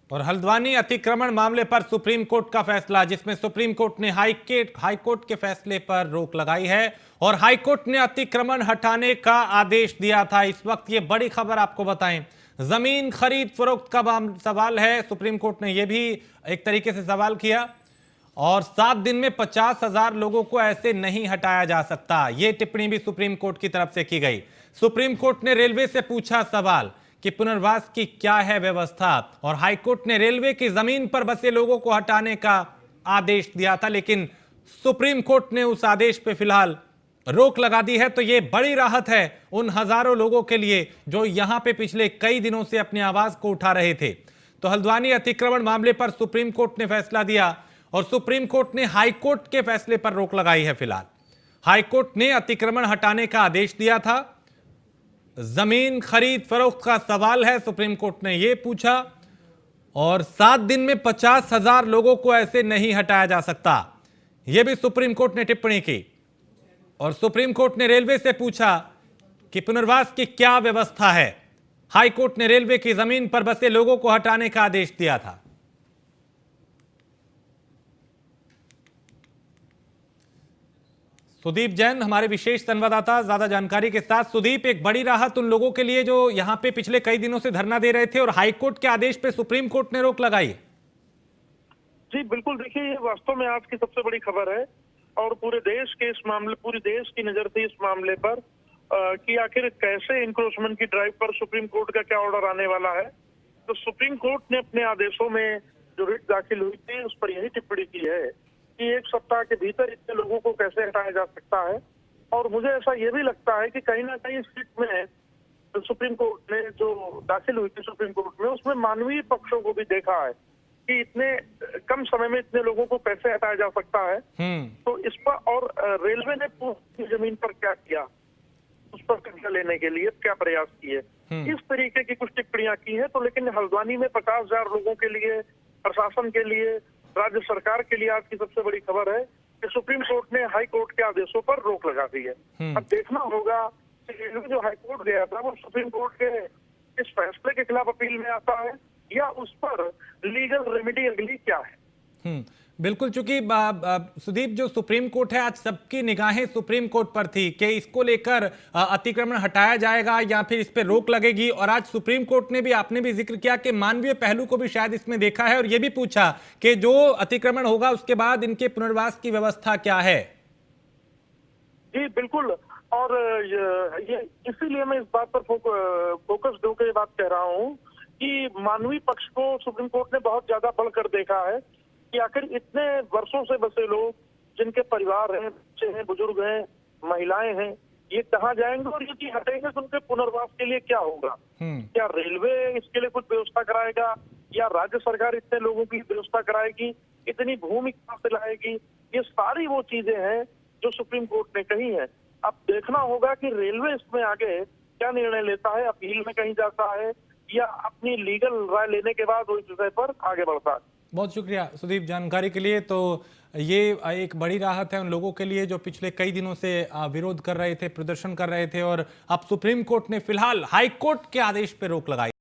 और हल्द्वानी अतिक्रमण मामले पर सुप्रीम कोर्ट का फैसला, जिसमें सुप्रीम कोर्ट ने हाई कोर्ट के फैसले पर रोक लगाई है और हाई कोर्ट ने अतिक्रमण हटाने का आदेश दिया था। इस वक्त ये बड़ी खबर आपको बताएं, जमीन खरीद फरोख्त का सवाल है। सुप्रीम कोर्ट ने यह भी एक तरीके से सवाल किया और 7 दिन में 50,000 लोगों को ऐसे नहीं हटाया जा सकता। यह टिप्पणी भी सुप्रीम कोर्ट की तरफ से की गई। सुप्रीम कोर्ट ने रेलवे से पूछा सवाल कि पुनर्वास की क्या है व्यवस्था, और हाईकोर्ट ने रेलवे की जमीन पर बसे लोगों को हटाने का आदेश दिया था, लेकिन सुप्रीम कोर्ट ने उस आदेश पे फिलहाल रोक लगा दी है। तो यह बड़ी राहत है उन हजारों लोगों के लिए जो यहां पे पिछले कई दिनों से अपनी आवाज को उठा रहे थे। तो हल्द्वानी अतिक्रमण मामले पर सुप्रीम कोर्ट ने फैसला दिया और सुप्रीम कोर्ट ने हाईकोर्ट के फैसले पर रोक लगाई है। फिलहाल हाईकोर्ट ने अतिक्रमण हटाने का आदेश दिया था, जमीन खरीद फरोख्त का सवाल है, सुप्रीम कोर्ट ने यह पूछा और 7 दिन में 50,000 लोगों को ऐसे नहीं हटाया जा सकता, यह भी सुप्रीम कोर्ट ने टिप्पणी की। और सुप्रीम कोर्ट ने रेलवे से पूछा कि पुनर्वास की क्या व्यवस्था है। हाई कोर्ट ने रेलवे की जमीन पर बसे लोगों को हटाने का आदेश दिया था। सुदीप जैन हमारे विशेष संवाददाता ज्यादा जानकारी के साथ। सुदीप, एक बड़ी राहत उन लोगों के लिए जो यहां पे पिछले कई दिनों से धरना दे रहे थे और हाईकोर्ट के आदेश पे सुप्रीम कोर्ट ने रोक लगाई। जी बिल्कुल, देखिए ये वास्तव में आज की सबसे बड़ी खबर है और पूरे देश की नजर थी इस मामले पर कि आखिर कैसे इंक्रोचमेंट की ड्राइव पर सुप्रीम कोर्ट का क्या ऑर्डर आने वाला है। तो सुप्रीम कोर्ट ने अपने आदेशों में जो रिट दाखिल हुई थी उस पर यही टिप्पणी की है कि 1 सप्ताह के भीतर इतने लोगों को कैसे हटाया जा सकता है। और मुझे ऐसा ये भी लगता है कि कहीं ना कहीं इस रिट में सुप्रीम कोर्ट ने जो दाखिल हुई थी सुप्रीम कोर्ट में, उसमें मानवीय पक्षों को भी देखा है कि इतने कम समय में इतने लोगों को कैसे हटाया जा सकता है। तो इस पर और रेलवे ने पूरी जमीन पर क्या किया, उस पर कब्जा लेने के लिए क्या प्रयास किए, इस तरीके की कुछ टिप्पणियां की है। तो लेकिन हल्द्वानी में 50,000 लोगों के लिए, प्रशासन के लिए, राज्य सरकार के लिए आज की सबसे बड़ी खबर है कि सुप्रीम कोर्ट ने हाई कोर्ट के आदेशों पर रोक लगा दी है। अब देखना होगा कि रेलवे जो हाई कोर्ट गया था वो सुप्रीम कोर्ट के इस फैसले के खिलाफ अपील में आता है या उस पर लीगल रेमेडी अगली क्या है। बिल्कुल, चूंकि सुदीप जो सुप्रीम कोर्ट है, आज सबकी निगाहें सुप्रीम कोर्ट पर थी कि इसको लेकर अतिक्रमण हटाया जाएगा या फिर इस पर रोक लगेगी। और आज सुप्रीम कोर्ट ने भी, आपने भी जिक्र किया कि मानवीय पहलू को भी शायद इसमें देखा है और यह भी पूछा कि जो अतिक्रमण होगा उसके बाद इनके पुनर्वास की व्यवस्था क्या है। जी बिल्कुल, और ये इसीलिए मैं इस बात पर फोकस दो के बात कह रहा हूँ कि मानवीय पक्ष को सुप्रीम कोर्ट ने बहुत ज्यादा बढ़कर देखा है कि आखिर इतने वर्षों से बसे लोग, जिनके परिवार हैं, बच्चे हैं, बुजुर्ग हैं, महिलाएं हैं, ये कहाँ जाएंगे और यदि हटेंगे तो उनके पुनर्वास के लिए क्या होगा। क्या रेलवे इसके लिए कुछ व्यवस्था कराएगा या राज्य सरकार इतने लोगों की व्यवस्था कराएगी, इतनी भूमि कहाँ से लाएगी, ये सारी वो चीजें हैं जो सुप्रीम कोर्ट ने कही है। अब देखना होगा कि रेलवे इसमें आगे क्या निर्णय लेता है, अपील में कहीं जाता है या अपनी लीगल राय लेने के बाद उस विषय पर आगे बढ़ता है। बहुत शुक्रिया सुदीप जानकारी के लिए। तो ये एक बड़ी राहत है उन लोगों के लिए जो पिछले कई दिनों से विरोध कर रहे थे, प्रदर्शन कर रहे थे, और अब सुप्रीम कोर्ट ने फिलहाल हाई कोर्ट के आदेश पर रोक लगाई।